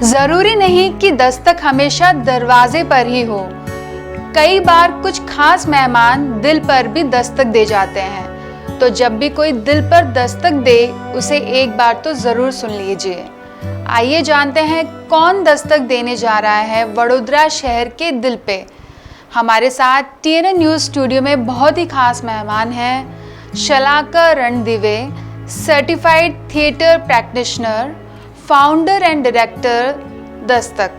जरूरी नहीं कि दस्तक हमेशा दरवाजे पर ही हो। कई बार कुछ खास मेहमान दिल पर भी दस्तक दे जाते हैं। तो जब भी कोई दिल पर दस्तक दे, उसे एक बार तो जरूर सुन लीजिए। आइए जानते हैं कौन दस्तक देने जा रहा है वडोदरा शहर के दिल पे। हमारे साथ TNN न्यूज़ स्टूडियो में बहुत ही खास मेहमान हैं Shalaka Ranadive, certified theatre practitioner, founder and director Dastak.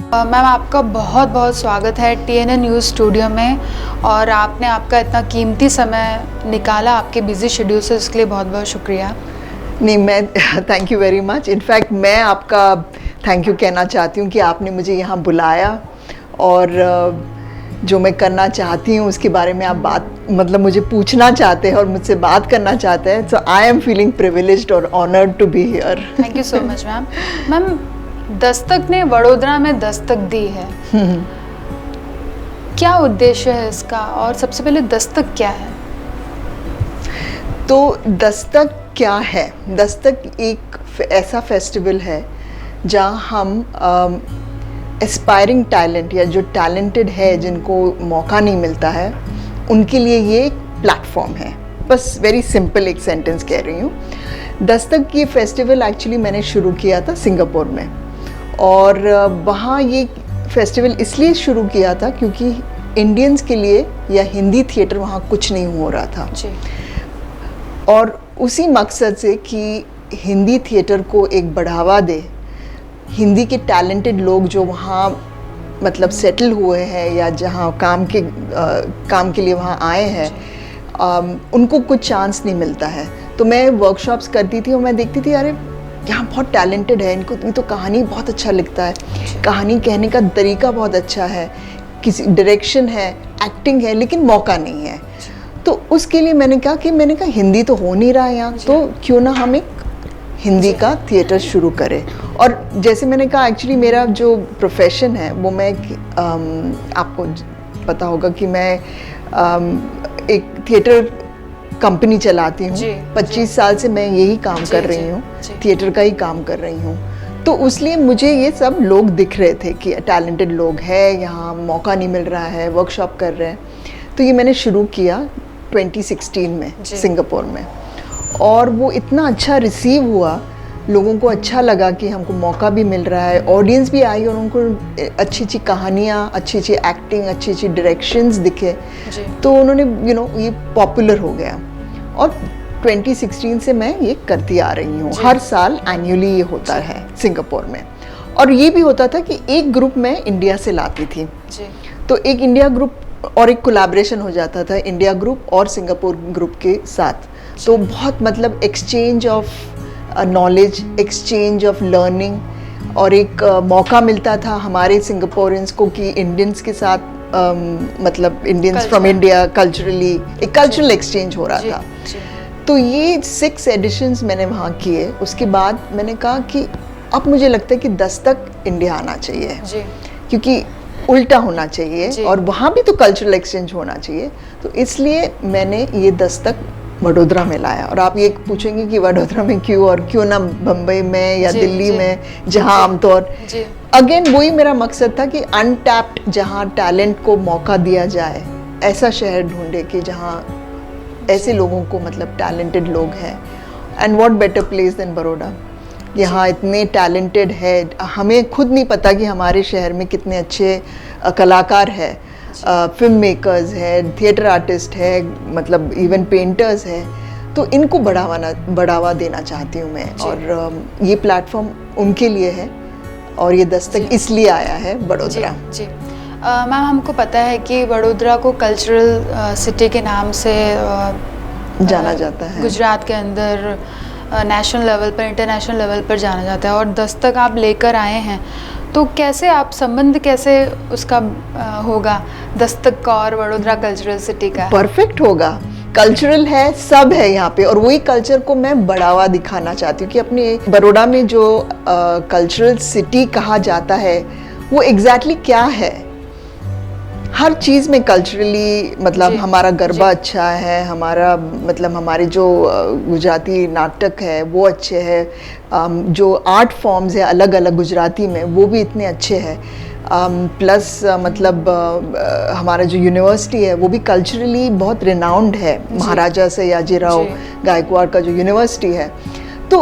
Ma'am, आपका बहुत बहुत स्वागत है TNN न्यूज़ स्टूडियो में, और आपने आपका इतना कीमती समय निकाला आपके बिजी शेड्यूल से, इसके लिए बहुत बहुत शुक्रिया। नहीं, मैं thank you very much. In fact मैं आपका थैंक यू कहना चाहती हूँ कि आपने मुझे यहाँ बुलाया और जो मैं करना चाहती हूँ उसके बारे में आप मुझे पूछना चाहते हैं और मुझसे बात करना चाहते हैं। So I am feeling privileged और honoured to be here. Thank you so much ma'am. Ma'am, Dastak ने वडोदरा में दस्तक दी है, क्या उद्देश्य है इसका, और सबसे पहले दस्तक क्या है? तो दस्तक क्या है? दस्तक एक ऐसा फेस्टिवल है जहाँ हम एस्पायरिंग टैलेंट या जो टैलेंटेड है, जिनको मौका नहीं मिलता है, उनके लिए ये एक प्लेटफॉर्म है। बस वेरी सिंपल एक सेंटेंस कह रही हूँ। दस्तक ये फेस्टिवल एक्चुअली मैंने शुरू किया था सिंगापुर में, और वहाँ ये फेस्टिवल इसलिए शुरू किया था क्योंकि इंडियंस के लिए या हिंदी थिएटर वहाँ कुछ नहीं हो रहा था जी। और उसी मकसद से कि हिंदी थिएटर को एक बढ़ावा दे, हिंदी के टैलेंटेड लोग जो वहाँ सेटल हुए हैं या जहाँ काम के लिए वहाँ आए हैं, उनको कुछ चांस नहीं मिलता है। तो मैं वर्कशॉप्स करती थी और मैं देखती थी, अरे यहाँ बहुत टैलेंटेड है, इनको तो कहानी बहुत अच्छा लिखता है, कहानी कहने का तरीका बहुत अच्छा है, किसी डायरेक्शन है, एक्टिंग है, लेकिन मौका नहीं है। तो उसके लिए मैंने कहा हिंदी तो हो नहीं रहा है यहाँ, तो क्यों ना हम एक हिंदी का थिएटर शुरू करें। और जैसे मैंने कहा, एक्चुअली मेरा जो प्रोफेशन है वो मैं आपको पता होगा कि मैं एक थिएटर कंपनी चलाती हूँ। 25 साल से मैं यही काम कर रही हूँ, थिएटर का ही काम कर रही हूँ। तो उसलिए मुझे ये सब लोग दिख रहे थे कि टैलेंटेड लोग हैं यहाँ, मौका नहीं मिल रहा है, वर्कशॉप कर रहे हैं। तो ये मैंने शुरू किया 2016 में सिंगापुर में, और वो इतना अच्छा रिसीव हुआ, लोगों को अच्छा लगा कि हमको मौका भी मिल रहा है, ऑडियंस भी आई और उनको अच्छी अच्छी कहानियाँ, अच्छी अच्छी एक्टिंग, अच्छी अच्छी डायरेक्शंस दिखे। तो उन्होंने ये पॉपुलर हो गया। और 2016 से मैं ये करती आ रही हूँ। हर साल एनुअली ये होता है सिंगापुर में। और ये भी होता था कि एक ग्रुप मैं इंडिया से लाती थी, तो एक इंडिया ग्रुप और एक कोलैबोरेशन हो जाता था इंडिया ग्रुप और सिंगापुर ग्रुप के साथ। तो बहुत exchange of knowledge, exchange of learning, और एक मौका मिलता था हमारे सिंगापोरियंस को कि इंडियंस के साथ इंडियंस फ्रॉम इंडिया कल्चरली एक कल्चरल एक्सचेंज हो रहा था। तो ये 6 एडिशंस मैंने वहाँ किए। उसके बाद मैंने कहा कि अब मुझे लगता है कि दस्तक इंडिया आना चाहिए, क्योंकि उल्टा होना चाहिए और वहाँ भी तो कल्चरल एक्सचेंज होना चाहिए। तो इसलिए मैंने ये दस्तक वडोदरा में लाया। और आप ये पूछेंगे कि वडोदरा में क्यों, और क्यों ना बम्बई में या दिल्ली में, जहाँ आमतौर अगेन वही मेरा मकसद था कि अनटैप्ड जहाँ टैलेंट को मौका दिया जाए, ऐसा शहर ढूंढे कि जहाँ ऐसे लोगों को टैलेंटेड लोग हैं। And what better place than Baroda. यहाँ इतने टैलेंटेड है, हमें खुद नहीं पता कि हमारे शहर में कितने अच्छे कलाकार हैं, फिल्म मेकर्स है, थिएटर आर्टिस्ट है, इवन पेंटर्स है। तो इनको बढ़ावा देना चाहती हूँ मैं, और ये प्लेटफॉर्म उनके लिए है, और ये दस्तक इसलिए आया है वडोदरा। जी मैम, हमको पता है कि वडोदरा को कल्चरल सिटी के नाम से जाना जाता है। गुजरात के अंदर नेशनल लेवल पर, इंटरनेशनल लेवल पर जाना जाता है, और दस्तक आप लेकर आए हैं। तो कैसे आप संबंध कैसे उसका होगा दस्तक का और वडोदरा कल्चरल सिटी का? परफेक्ट होगा। कल्चरल है, सब है यहाँ पे, और वही कल्चर को मैं बढ़ावा दिखाना चाहती हूँ कि अपने बड़ौदा में जो कल्चरल सिटी कहा जाता है वो एग्जैक्टली क्या है। हर चीज़ में कल्चरली मतलब हमारा गरबा अच्छा है, हमारा मतलब हमारे जो गुजराती नाटक है वो अच्छे हैं, जो आर्ट फॉर्म्स है अलग अलग गुजराती में वो भी इतने अच्छे हैं, प्लस मतलब हमारा जो यूनिवर्सिटी है वो भी कल्चरली बहुत रिनाउंड है, महाराजा सयाजीराव गायकवाड़ का जो यूनिवर्सिटी है, तो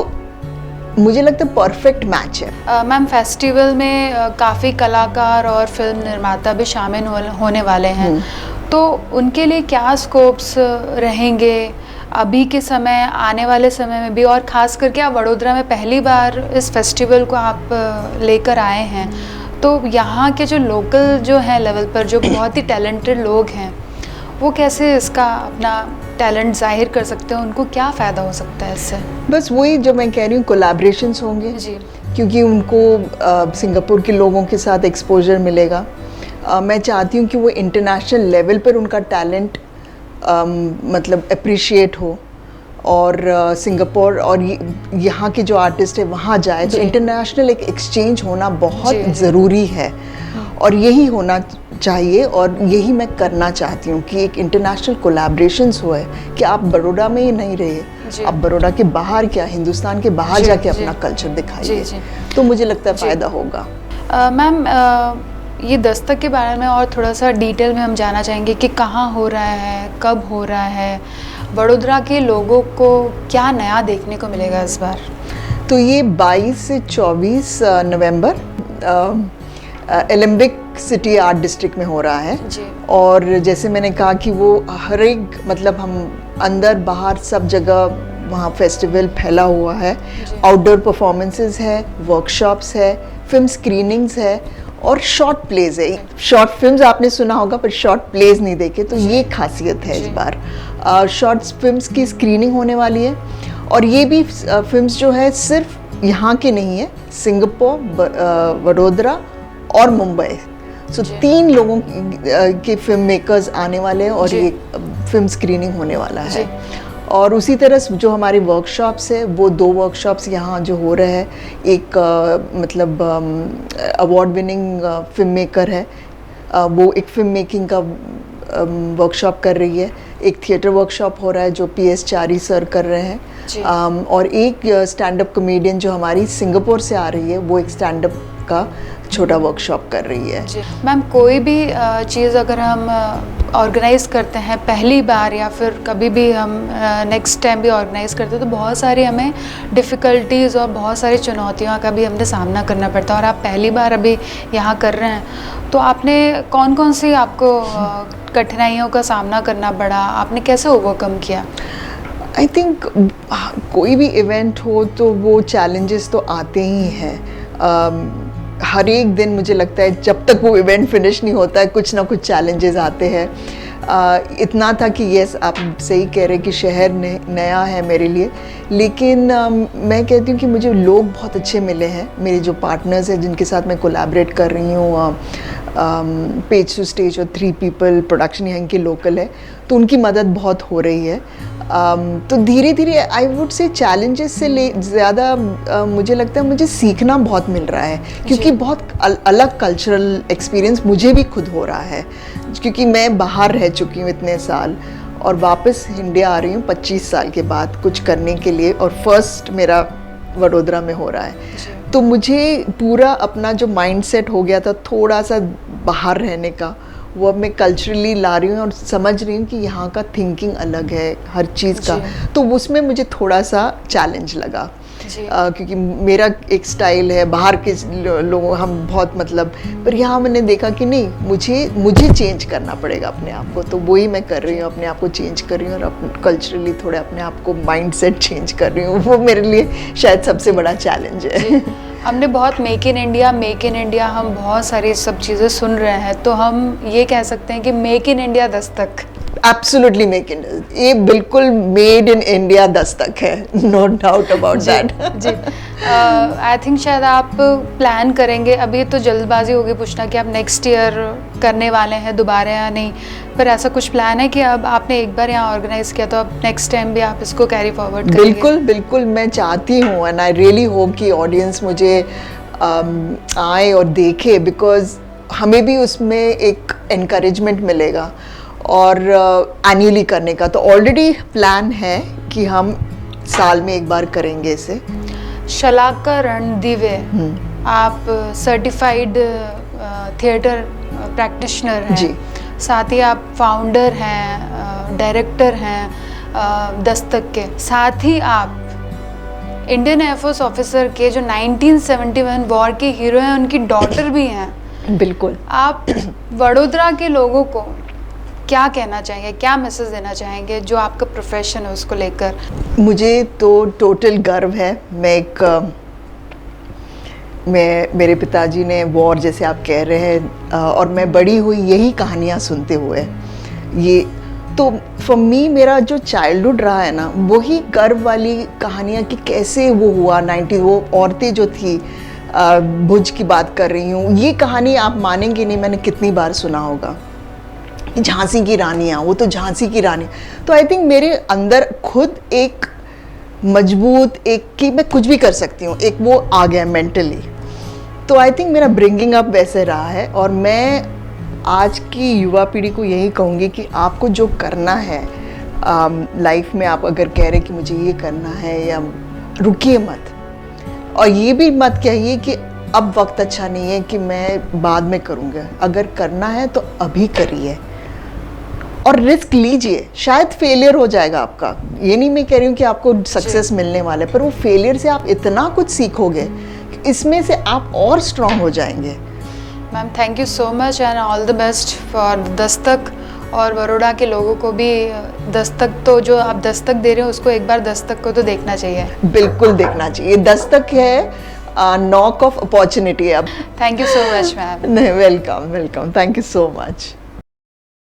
मुझे लगता है परफेक्ट मैच है। मैम फेस्टिवल में काफ़ी कलाकार और फिल्म निर्माता भी शामिल होने वाले हैं, तो उनके लिए क्या स्कोप्स रहेंगे अभी के समय, आने वाले समय में भी, और ख़ास करके आप वडोदरा में पहली बार इस फेस्टिवल को आप लेकर आए हैं, तो यहाँ के जो लोकल जो हैं लेवल पर जो बहुत ही टैलेंटेड लोग हैं वो कैसे इसका अपना टैलेंट जाहिर कर सकते हैं, उनको क्या फ़ायदा हो सकता है इससे? बस वही जो मैं कह रही हूँ, कोलैबोरेशंस होंगे जी, क्योंकि उनको सिंगापुर के लोगों के साथ एक्सपोजर मिलेगा। मैं चाहती हूँ कि वो इंटरनेशनल लेवल पर उनका टैलेंट मतलब अप्रिशिएट हो, और सिंगापुर और यहाँ के जो आर्टिस्ट है वहाँ जाए, तो इंटरनेशनल एक एक्सचेंज होना बहुत ज़रूरी है, और यही होना चाहिए, और यही मैं करना चाहती हूँ कि एक इंटरनेशनल कोलैबोरेशंस हुए कि आप बड़ौदा में ही नहीं रहे, आप बड़ौदा के बाहर क्या, हिंदुस्तान के बाहर जाके अपना कल्चर दिखाइए, तो मुझे लगता है फ़ायदा होगा। मैम ये दस्तक के बारे में और थोड़ा सा डिटेल में हम जानना चाहेंगे कि कहाँ हो रहा है, कब हो रहा है, वडोदरा के लोगों को क्या नया देखने को मिलेगा इस बार? तो ये 22 से 24 नवंबर एलिम्बिक सिटी आर्ट डिस्ट्रिक्ट में हो रहा है जी। और जैसे मैंने कहा कि वो हर एक मतलब हम अंदर बाहर सब जगह वहाँ फेस्टिवल फैला हुआ है, आउटडोर परफॉर्मेंसेस है, वर्कशॉप्स है, फिल्म स्क्रीनिंग्स है और शॉर्ट प्लेज है। शॉर्ट फिल्म्स आपने सुना होगा पर शॉर्ट प्लेज नहीं देखे, तो ये खासियत है इस बार। शॉर्ट फिल्म्स की स्क्रीनिंग होने वाली है और ये भी फिल्म्स जो है सिर्फ यहाँ की नहीं है, सिंगापुर, वडोदरा और मुंबई। सो 3 लोगों के फिल्म मेकर्स आने वाले हैं और ये फिल्म स्क्रीनिंग होने वाला है। और उसी तरह जो हमारी वर्कशॉप्स है वो 2 वर्कशॉप्स यहाँ जो हो रहे हैं, एक मतलब अवार्ड विनिंग फिल्म मेकर है, वो एक फिल्म मेकिंग का वर्कशॉप कर रही है, एक थिएटर वर्कशॉप हो रहा है जो PS चारी सर कर रहे हैं, और एक स्टैंड अप कॉमेडियन जो हमारी सिंगापुर से आ रही है वो एक स्टैंड अप का छोटा वर्कशॉप कर रही है। मैम कोई भी चीज़ अगर हम ऑर्गेनाइज करते हैं पहली बार या फिर कभी भी हम नेक्स्ट टाइम भी ऑर्गेनाइज करते हैं तो बहुत सारी हमें डिफ़िकल्टीज़ और बहुत सारी चुनौतियों का भी हमने सामना करना पड़ता है, और आप पहली बार अभी यहाँ कर रहे हैं, तो आपने कौन कौन सी आपको कठिनाइयों का सामना करना पड़ा, आपने कैसे ओवरकम किया? आई थिंक कोई भी इवेंट हो तो वो चैलेंजेस तो आते ही हैं। हर एक दिन मुझे लगता है जब तक वो इवेंट फिनिश नहीं होता है कुछ ना कुछ चैलेंजेस आते हैं। इतना था कि यस आप सही कह रहे हैं कि शहर नया है मेरे लिए, लेकिन मैं कहती हूँ कि मुझे लोग बहुत अच्छे मिले हैं। मेरे जो पार्टनर्स हैं जिनके साथ मैं कोलैबोरेट कर रही हूँ, पेज टू स्टेज और 3 पीपल प्रोडक्शन यहाँ के लोकल है, तो उनकी मदद बहुत हो रही है। तो धीरे धीरे आई वुड से चैलेंजेस से ज़्यादा मुझे लगता है मुझे सीखना बहुत मिल रहा है, क्योंकि बहुत अलग कल्चरल एक्सपीरियंस मुझे भी खुद हो रहा है, क्योंकि मैं बाहर रह चुकी हूँ इतने साल और वापस इंडिया आ रही हूँ 25 साल के बाद कुछ करने के लिए, और फर्स्ट मेरा वडोदरा में हो रहा है। तो मुझे पूरा अपना जो माइंडसेट हो गया था थोड़ा सा बाहर रहने का, वो अब मैं कल्चरली ला रही हूँ और समझ रही हूँ कि यहाँ का थिंकिंग अलग है हर चीज़ का, तो उसमें मुझे थोड़ा सा चैलेंज लगा, क्योंकि मेरा एक स्टाइल है, बाहर के लोगों हम बहुत मतलब, पर यहाँ मैंने देखा कि नहीं, मुझे चेंज करना पड़ेगा अपने आप को, तो वही मैं कर रही हूँ, अपने आप को चेंज कर रही हूँ और कल्चरली थोड़े अपने आप को माइंडसेट चेंज कर रही हूँ। वो मेरे लिए शायद सबसे बड़ा चैलेंज है। हमने बहुत मेक इन इंडिया हम बहुत सारी सब चीज़ें सुन रहे हैं, तो हम ये कह सकते हैं कि make in India Dastak absolutely make in, ये बिल्कुल मेड इन इंडिया दस्तक है, नो डाउट अबाउट दैट। जी, आई थिंक शायद आप प्लान करेंगे, अभी तो जल्दबाजी होगी पूछना कि आप नेक्स्ट ईयर करने वाले हैं दोबारा या नहीं, पर ऐसा कुछ प्लान है कि अब आपने एक बार यहाँ ऑर्गेनाइज किया तो अब नेक्स्ट टाइम भी आप इसको कैरी फॉरवर्ड करेंगे? बिल्कुल बिल्कुल, मैं चाहती हूँ एंड आई रियली होप कि ऑडियंस मुझे आए और देखे, बिकॉज हमें भी उसमें एक एनकरेजमेंट मिलेगा और एनुअली करने का। तो ऑलरेडी प्लान है कि हम साल में एक बार करेंगे इसे। शलाका रणदिवे, आप सर्टिफाइड थिएटर प्रैक्टिशनर हैं जी। साथ ही आप फाउंडर हैं, डायरेक्टर हैं दस्तक के, साथ ही आप इंडियन एयरफोर्स ऑफिसर के जो 1971 वॉर के हीरो हैं उनकी डॉटर भी हैं। बिल्कुल। आप वडोदरा के लोगों को क्या कहना चाहेंगे, क्या मैसेज देना चाहेंगे जो आपका प्रोफेशन है उसको लेकर? मुझे तो टोटल गर्व है। मेरे पिताजी ने वॉर, जैसे आप कह रहे हैं, और मैं बड़ी हुई यही कहानियाँ सुनते हुए। ये तो फॉर मी मेरा जो चाइल्डहुड रहा है ना, वही गर्व वाली कहानियाँ कि कैसे वो हुआ। 90 वो औरतें जो थी, भुज की बात कर रही हूँ, ये कहानी आप मानेंगे नहीं, मैंने कितनी बार सुना होगा। झांसी की रानियाँ, वो तो झांसी की रानी। तो आई थिंक मेरे अंदर खुद एक मजबूत, एक कि मैं कुछ भी कर सकती हूँ, एक वो आ गया मेंटली। तो आई थिंक मेरा ब्रिंगिंग अप वैसे रहा है। और मैं आज की युवा पीढ़ी को यही कहूँगी कि आपको जो करना है लाइफ में, आप अगर कह रहे कि मुझे ये करना है, या रुकिए मत। और ये भी मत कहिए कि अब वक्त अच्छा नहीं है, कि मैं बाद में करूँगा। अगर करना है तो अभी करिए और रिस्क लीजिए। शायद फेलियर हो जाएगा आपका, ये नहीं मैं कह रही हूँ कि आपको सक्सेस मिलने वाला है, पर वो फेलियर से आप इतना कुछ सीखोगे, इसमें से आप और स्ट्रांग हो जाएंगे। Ma'am thank you so much and all the best for Dastak. और बड़ौदा के लोगों को भी दस्तक, तो जो आप दस्तक दे रहे हो उसको एक बार दस्तक को तो देखना चाहिए। बिल्कुल देखना चाहिए। दस्तक है नॉक ऑफ अपॉर्चुनिटी। अब thank you so much ma'am. Welcome welcome, thank you so much.